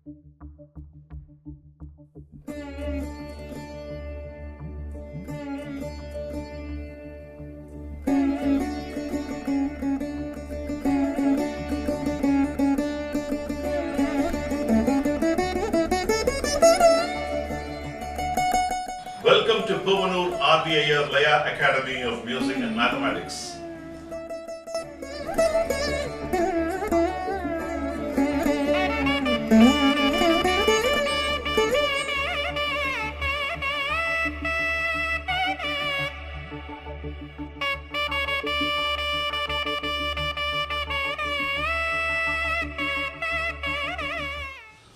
Welcome to Puvanur RVIR Laya Academy of Music and Mathematics.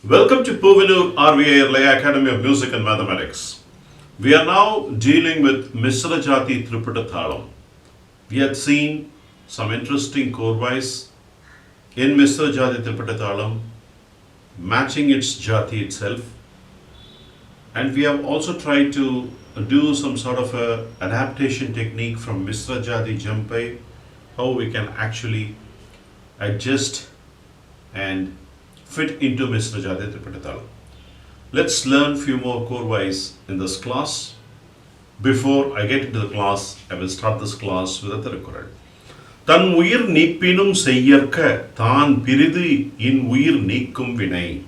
Welcome to Puvanur RVIR Laya Academy of Music and Mathematics. We are now dealing with Misra Jathi Triputa Thalam. We had seen some interesting korvais in Misra Jathi Triputa Thalam, matching its Jathi itself. And we have also tried to do some sort of a adaptation technique from Misra Jathi Jampai, how we can actually adjust and fit into Misra Jathi Triputa Thalam. Let's learn few more korvais in this class. Before I get into the class, I will start this class with a Tirukkural. Tan uyir neepinum seyyarka than piridu in uyir neekkum vinai.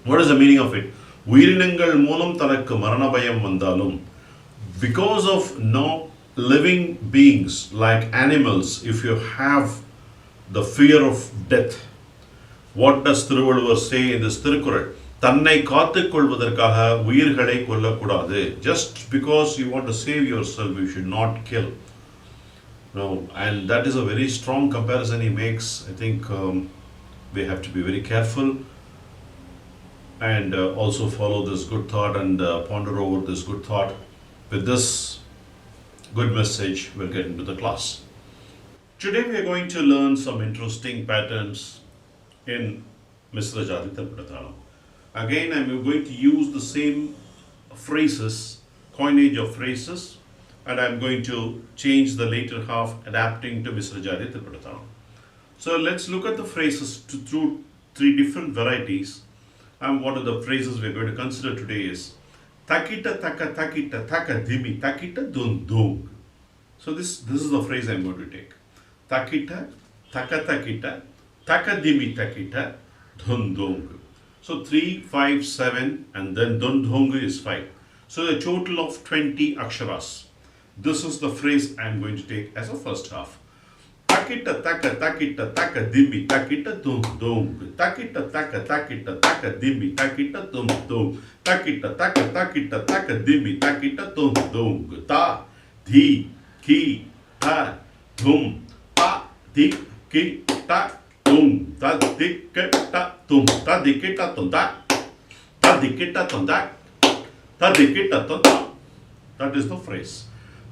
What is the meaning of it? Uyirinangal moolam thanakku marana bayam vandalum. Because of no living beings like animals, if you have the fear of death, what does Thiruvalluvar say in this Tirukkural? தன்னை காத்துக் கொள்வதற்காக உயிர்களை கொல்லக்கூடாது. Just because you want to save yourself, you should not kill. No, and that is a very strong comparison he makes. I think we have to be very careful and also follow this good thought and ponder over this good thought. With this good message, we'll get into the class. Today we are going to learn some interesting patterns in Misra Jathi Triputa Thalam. Again, I am going to use the same phrases, coinage of phrases, and I am going to change the later half adapting to Misra Jathi Triputa Thalam. So let's look at the phrases through three different varieties. And what are the phrases we are going to consider today is takita taka takita taka dimi takita dun dung. So this is the phrase I am going to take. Takita taka takita taka dimi takita dun dung. So 3, 5, 7 and then Dundhongu is 5. So a total of 20 aksharas. This is the phrase I am going to take as a first half. Takita taka takita taka dimmi takita dundong. Takita taka takita taka dimmi takita dundong. Takita taka takita taka dimmi takita dundong. Ta, di, ki, ta, dum, ta, di, ki, ta. Ta dikita tum ta dikita tum ta ta dikita tum ta ta dikita tum ta. That is the phrase.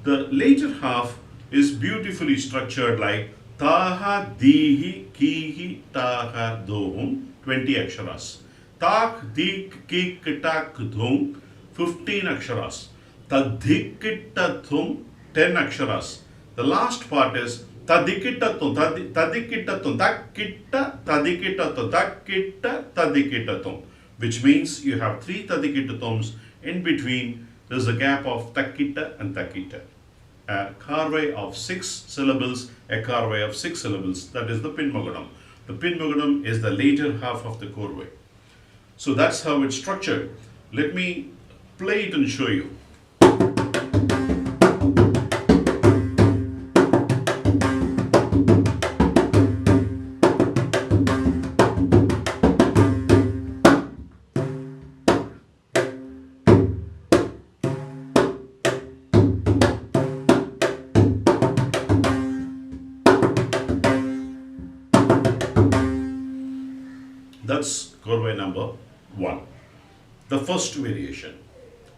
The later half is beautifully structured like taha dihi kihi taha dohum 20 aksharas. Tak dik kikita kudhum 15 aksharas. Tadikita thum 10 aksharas. The last part is tadikita tum tadikita tum takita tadikita tum takita tadikita tum, which means you have 3 tadikita tums. In between there is a gap of takita and takita. A korvai of 6 syllables, a korvai of 6 syllables. That is the pinmagadam. The pinmagadam is the later half of the korvai. So that's how it's structured. Let me play it and show you. That's korvai number 1, the first variation.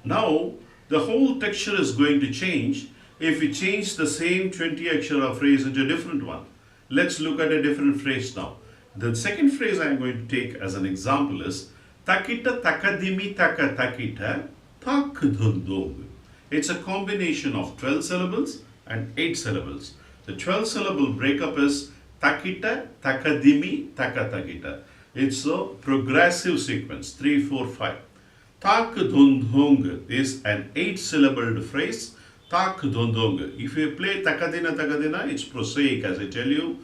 Now the whole texture is going to change if we change the same 20 akshara phrase into a different one. Let's look at a different phrase now. The second phrase I am going to take as an example is takita takadimi taka takita takdundung. It's a combination of 12 syllables and 8 syllables. The 12 syllable breakup is takita takadimi taka takita. It's a progressive sequence, 3, 4, 5. Tak dun dung is an 8-syllabled phrase. Tak dun dung. If you play takadina takadina, it's prosaic, as I tell you.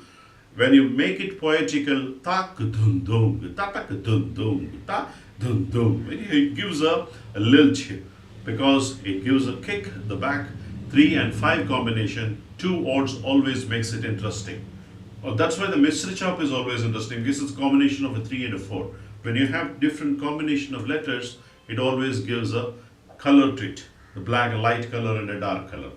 When you make it poetical, tak dun dung, ta tak dun dung, ta dun dung. It gives a lilt because it gives a kick at the back. 3 and 5 combination, 2 odds always makes it interesting. That's why the Misra chop is always interesting, because it's a combination of a 3 and a 4. When you have different combination of letters, it always gives a color to it. The black, a light color and a dark color.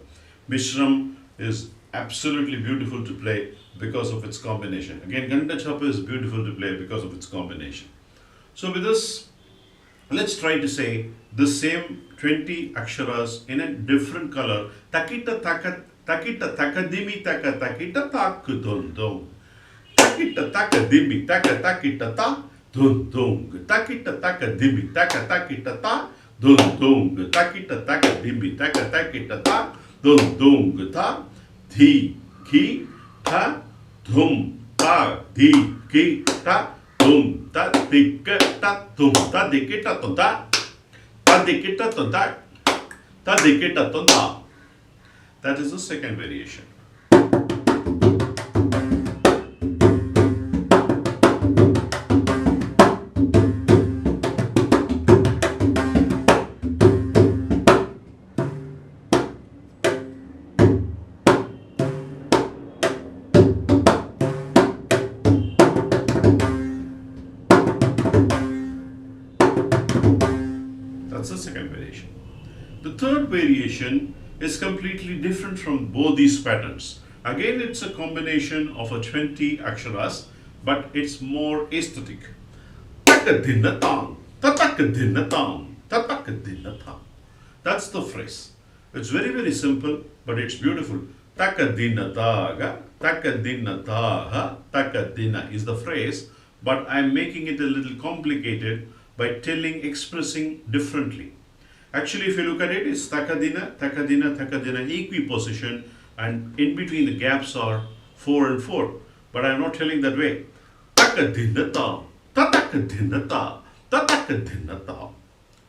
Mishram is absolutely beautiful to play because of its combination. Again, Ganda chop is beautiful to play because of its combination. So with this, let's try to say the same 20 aksharas in a different color. Takita takadimi taka takita tak dun dung. Takita takadimi taka takita ta dun dung. Takita takadimi taka takita ta dun dung. Takita takadimi taka takita ta dun dung. Ta thi ki ta dum ta di ki ta dum ta dikka ta dum ta dikita ta ta ta dikita ta ta dikita ta. That is the second variation. That's the second variation. The third variation is completely different from both these patterns. Again, it's a combination of a 20 aksharas, but it's more aesthetic. Takadinatang, tatakadinatang, tatakadinatang. That's the phrase. It's very, very simple, but it's beautiful. Takadinataga, takadinataha, takadina is the phrase, but I'm making it a little complicated by expressing differently. Actually, if you look at it, it's takadina, takadina, takadina, equiposition, and in between the gaps are 4 and 4. But I'm not telling that way. Takadinata, tatakadinata, tatakadinata.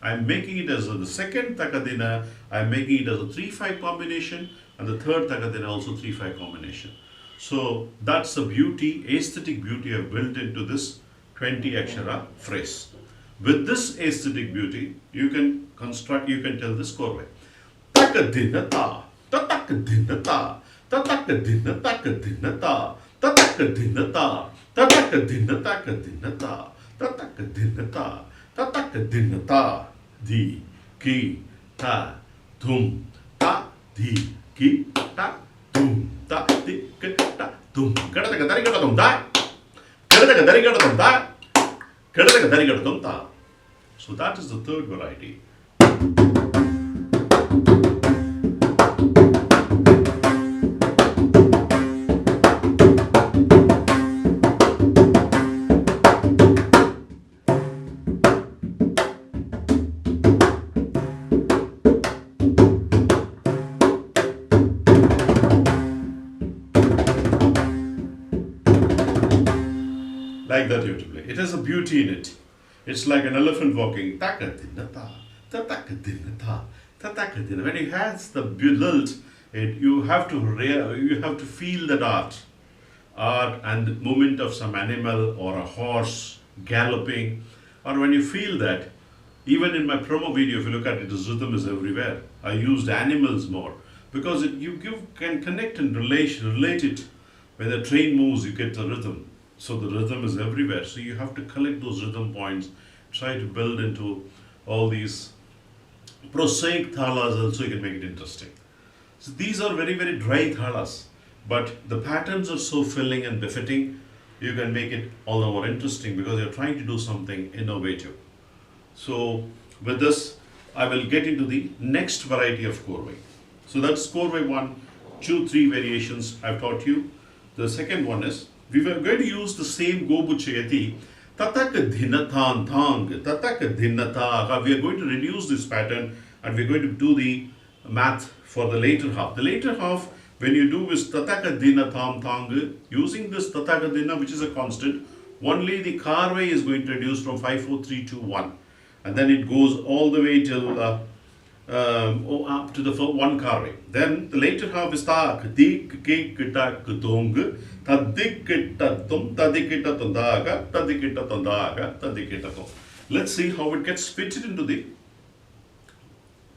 I'm making it as the second takadina, I'm making it as a 3-5 combination, and the third takadina also 3-5 combination. So that's the beauty, aesthetic beauty I've built into this 20 akshara phrase. With this aesthetic beauty, you can tell this korvai. Takadinata, tatakadinata, tatakadinata, takadinata, tatakadinata, tatakadinata, takadinata, tatakadinata, tatakadinata, di, ki, ta, dum, ta, di, ki, ta, dum, ta, di, ki, ta, dum. Kadaka dari kadum da. Kadaka dari kadum da. Kadaka dari kadum da. So that is the third variety. Like that you have to play. It has a beauty in it. It's like an elephant walking. Takadinata, tatakadinata, tatakadinata. When it has the lilt, you have to feel that art and the movement of some animal or a horse galloping. Or when you feel that, even in my promo video, if you look at it, the rhythm is everywhere. I used animals more because can connect and relate it. When the train moves, you get the rhythm. So the rhythm is everywhere. So you have to collect those rhythm points, try to build into all these prosaic thalas also, you can make it interesting. So these are very, very dry thalas, but the patterns are so filling and befitting, you can make it all the more interesting because you're trying to do something innovative. So with this, I will get into the next variety of korvai. So that's korvai 1, 2, 3 variations I've taught you. The second one is, we were going to use the same gobuchayati, tatakadhinathan thang, tatakadhinata. We are going to reduce this pattern and we're going to do the math for the later half. The later half, when you do is tatakadhinathan thang, using this tatakadhina, which is a constant, Only the korvai is going to reduce from 5, 4, 3, 2, 1. And then it goes all the way till up to the one korvai. Then the later half is ta, dik, kik, tak, tung, tadik, tatum, tadikita tundaga, tadikita tundaga, tadikita tum. Let's see how it gets fitted into the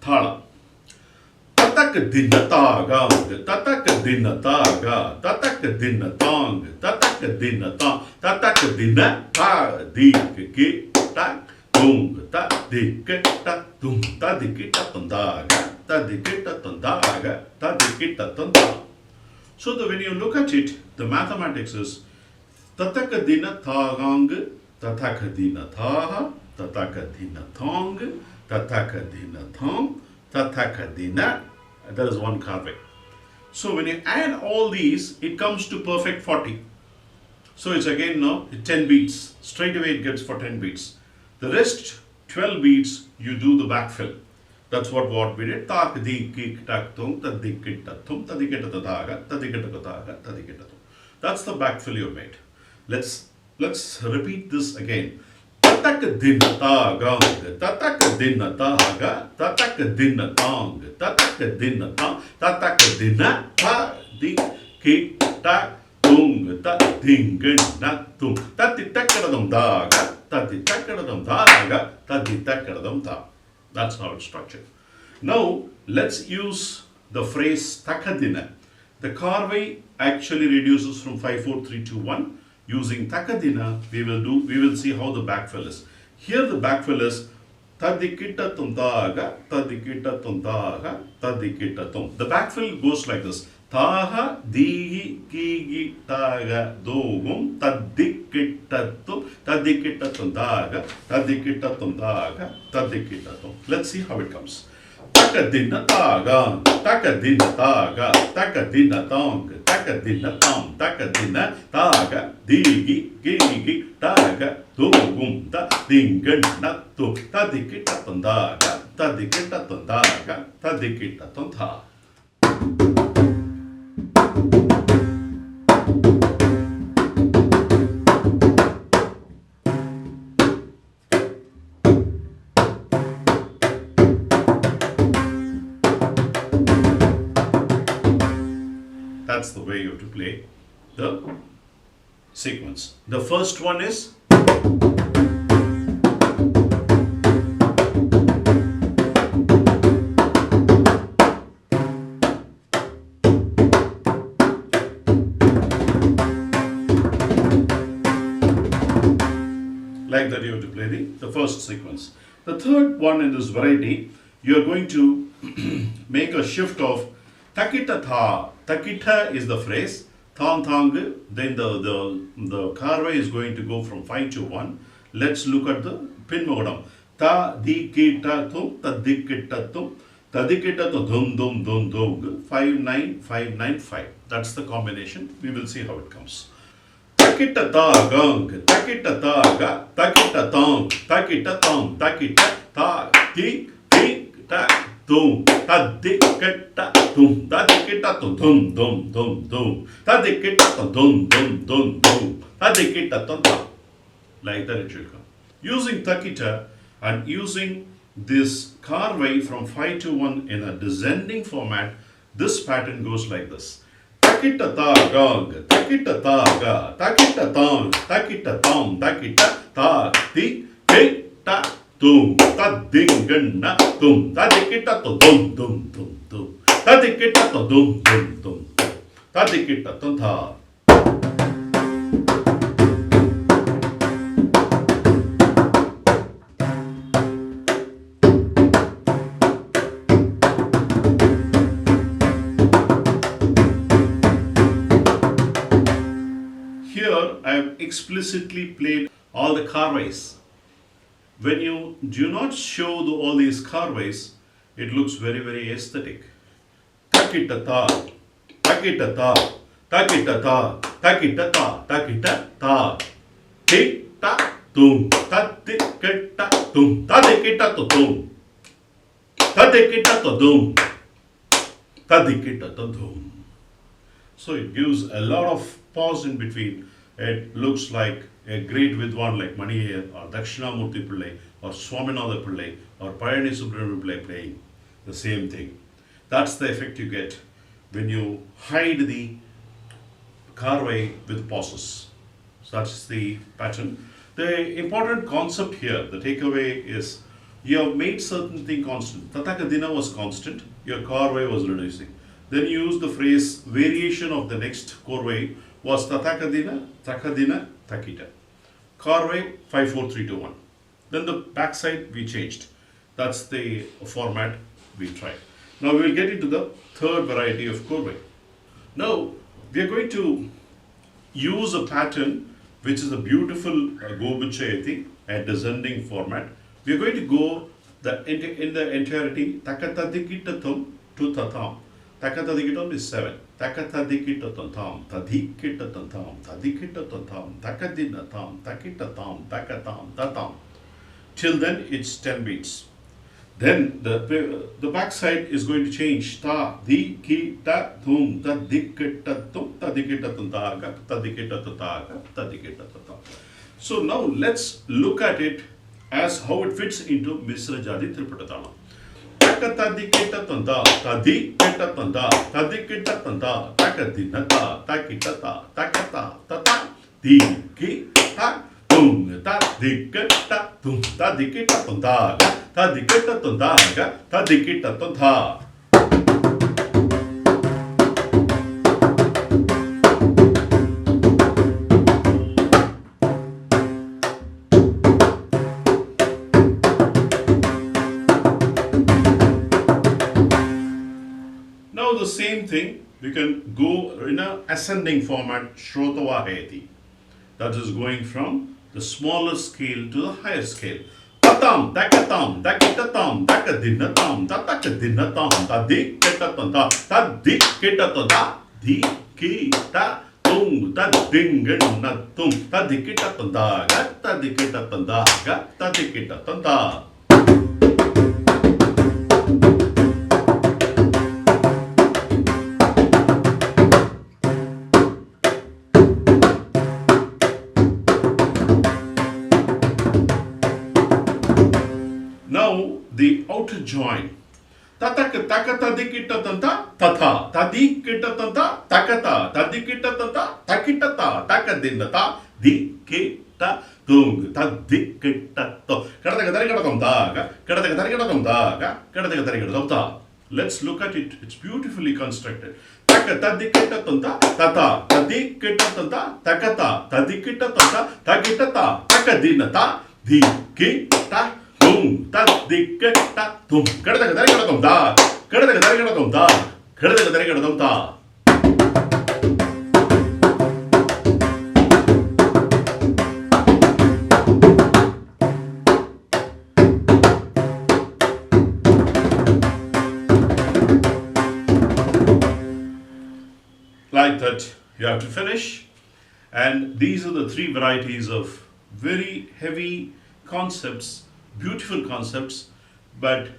Thalam. Tatak dinataga, tatak dinataga, tatak dinatang, tatak dinatang, tatak dinata, dik, tak, tung, ta, dik, tak, tung, ta, dik, tatandaga, ta, dik, tatandaga, ta, dik, tatanda. So when you look at it, the mathematics is tatak dinatagang, tatak dinataha, tatak dinatang, tatak dinatang, tatak dina. That is one korvai. So when you add all these, it comes to perfect 40. So it's again now 10 beats. Straight away it gets for 10 beats. The rest 12 beats you do the backfill. That's what we did. Tak di kik tak tum tadikita tum tadikita tadaga tadikita tadaga tadikita tum. That's the backfill you made. Let's repeat this again. Tatak dinatagang, tatak dinataga, tatak dinatang, tatak dinatang, tatak dinata, di ki tak tung, ta dingen natum, tatitakadam daga, tatitakadam daga, tatitakadam ta. That's how it's structured. Now let's use the phrase takadina. The korvai actually reduces from 5, 4, 3, 2, 1. Using takadina, we will see how the backfill is. Here the backfill is tadikita tundaga, tadikita tundaga, tadikita tum. The backfill goes like this. Taha digi kigi taga dogum tadikita tum, tadikita tundaga, tadikita tundaga, tadikita tum. Let's see how it comes. Takadina taga, takadina taga, takadina tong, takadina tam, takadina taga, digi, gigi, taga, dogum, ta, dingen, natu, tadikita tundaga, tadikita tundaga, tadikita tunta. That's the way you have to play the sequence. The first one is like that. You have to play the first sequence. The third one in this variety, you are going to make a shift of takita tha. Takita is the phrase. Thang thang. Then the korvai is going to go from 5 to 1. Let's look at the pin mogadam. Ta di kita tum ta di kita tum ta di kita to dum dum dum dum 5 9 5 9 5. That's the combination. We will see how it comes. Takita ta gang, takita ta ga, takita tong, takita tong, takita ta di ta. Tum, tadikita tum, tadikita tum, dum dum dum dum, tadikita tum, dum dum dum dum, tadikita tum. Like that it should come. Using takita and using this korvai from 5 to 1 in a descending format, this pattern goes like this. Takita ta gang, takita ta ga, takita tong, takita tong, takita ta di ta. Tum, tadingen na tum, tadikita to dum dum dum dum, tadikita to dum dum dum, tadikita to tha. Here I have explicitly played all the korvais. When you do not show all these korvais, it looks very, very aesthetic. Takita ta, takita ta, takita ta, takita ta, takita ta, tik ta tum, tadikita tum, tadikita to tum, tadikita to dum, tadikita to dum. So it gives a lot of pause in between. It looks like a great Vidwan like Mani Iyer or Dakshinamurti Pillai or Swaminatha Pillai or Payani Subramanian Pillai playing the same thing. That's the effect you get when you hide the korvai with pauses. So that's the pattern. The important concept here, the takeaway is you have made certain thing constant. Tatakadina was constant, your korvai was reducing. Then you use the phrase variation of the next korvai was Tatakadina, Takadina, Takita. Korvai 5, 4, 3, 2, 1. Then the backside we changed. That's the format we tried. Now we will get into the third variety of korvai. Now we are going to use a pattern which is a beautiful Gobuchayati, a descending format. We are going to go in the entirety Takatadikitatum to Tatam. Takatadikitam is 7. Takatadikitatam, Tadikitatam, Tadikitatam, Takadinatam, Takitatam, Takatam, Tatam. Till then it's 10 beats. Then the backside is going to change. Ta, di, ki, ta, thum, ta, dikita, tum, ta, dikita, tuntaga, ta, dikita, tuntaga, ta, dikita, tuntaga. So now let's look at it as how it fits into Misra Jathi Triputa Thalam. Takata dikita tunda, ta dikita tunda, ta dikita tunda, takadinata, takitata, takata, tata, di, ki, ta, tum, ta, dikita, tum, ta, dikita, tuntaga. Tadikita tundaga, tadikita tunda. Now the same thing, we can go in an ascending format, Shrotavahayati. That is going from the smaller scale to the higher scale. Tatam, takatam, takitatam, takadinatam, tatakadinatam, tadikitatam, tadikitatam, dikita, tum, tadinganatum, tadikitatam, tadikitatam, tadikitatam. Now the outer join. Tataka takata dikita tanta tatha tadikita tanta takata tadikita tanta takitata takadinata dikita tung tadikita to. Let's look at it. It's beautifully constructed. Takata dikita tanta tata tadikita tanta takata tadikita tanta takitata takadinata dikita tum tadikita tum. Like that, you have to finish. And these are the three varieties of very heavy concepts, beautiful concepts, but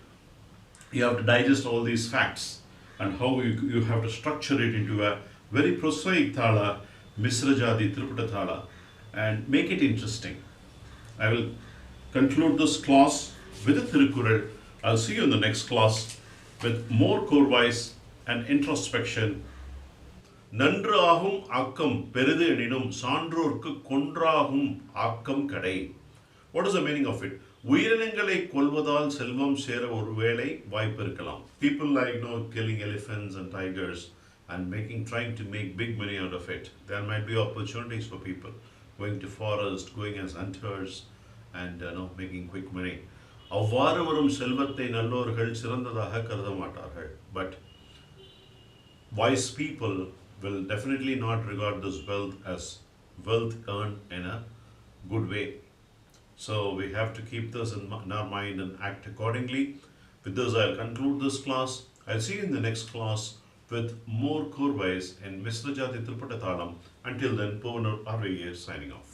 you have to digest all these facts and how you have to structure it into a very prosaic thala, Misra Jathi Triputa Thala, and make it interesting. I will conclude this class with a Thirukural. I'll see you in the next class with more korvais and introspection. நன்றாகும் ஆக்கம் பெரிது எனினும் சான்றோர்க்கு கொன்றாகும் ஆக்கம் கடை. What is the meaning of it? உயிரினங்களை கொல்வதால் செல்வம் சேர ஒருவேளை வாய்ப்பு இருக்கலாம். People like killing elephants and tigers and trying to make big money out of it. There might be opportunities for people going to forest, going as hunters and making quick money. அவ்வாறு வரும் செல்வத்தை நல்லோர்கள் சிறந்ததாக கருத மாட்டார்கள். But wise people will definitely not regard this wealth as wealth earned in a good way. So we have to keep this in our mind and act accordingly. With this, I'll conclude this class. I'll see you in the next class with more korvais in Misra Jathi Triputa Thalam. Until then, Povanur Arviye signing off.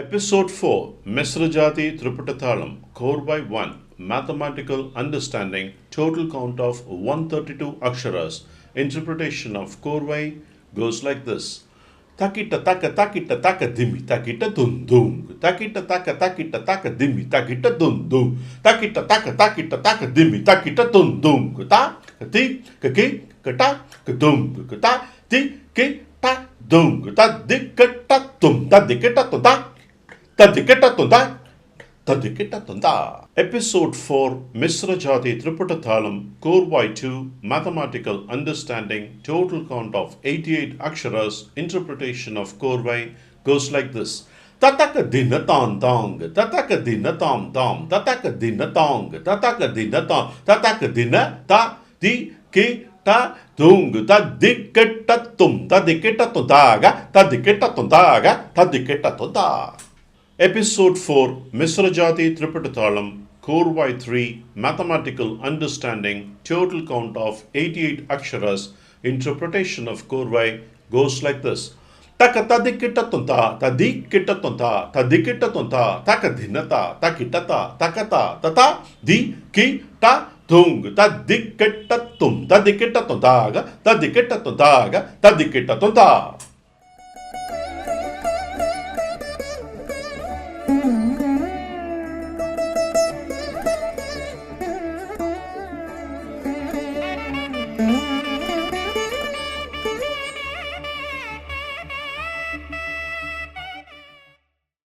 A Episode 4 Misra Jathi Triputa Thalam Korvai 1 Mathematical Understanding Total count of 132 Aksharas. Interpretation of korvai goes like this. Takita taka dimi takita dum dum. Takita taka dimi takita dum dum. Takita taka dimi takita dum dum. Kata kati kaki kata kadum kata ti ki ta dum kata dikata tum ta dikata tum ta dikata tum ta tadikita tunda. Episode 4 Misra Jathi Triputa Thalam korvai 2 Mathematical Understanding Total count of 88 Aksharas. Interpretation of korvai goes like this. Tataka dina tang tang, tataka dina tam tam, tataka dina tang, tataka dina tang, tataka dina ta di ki ta dung ta dikita tum ta dikita tundaga ta dikita tundaga ta dikita tunda. Episode 4 Misra Jathi Triputa Thalam korvai 3 Mathematical Understanding Total count of 88 Aksharas. Interpretation of korvai goes like this. Taka tadikita tunta tadikita tunta tadikita tunta takadhinata takitata takata tata di ki ta dung tadikita tum tadikita tundaga tadikita tundaga tadikita tunta.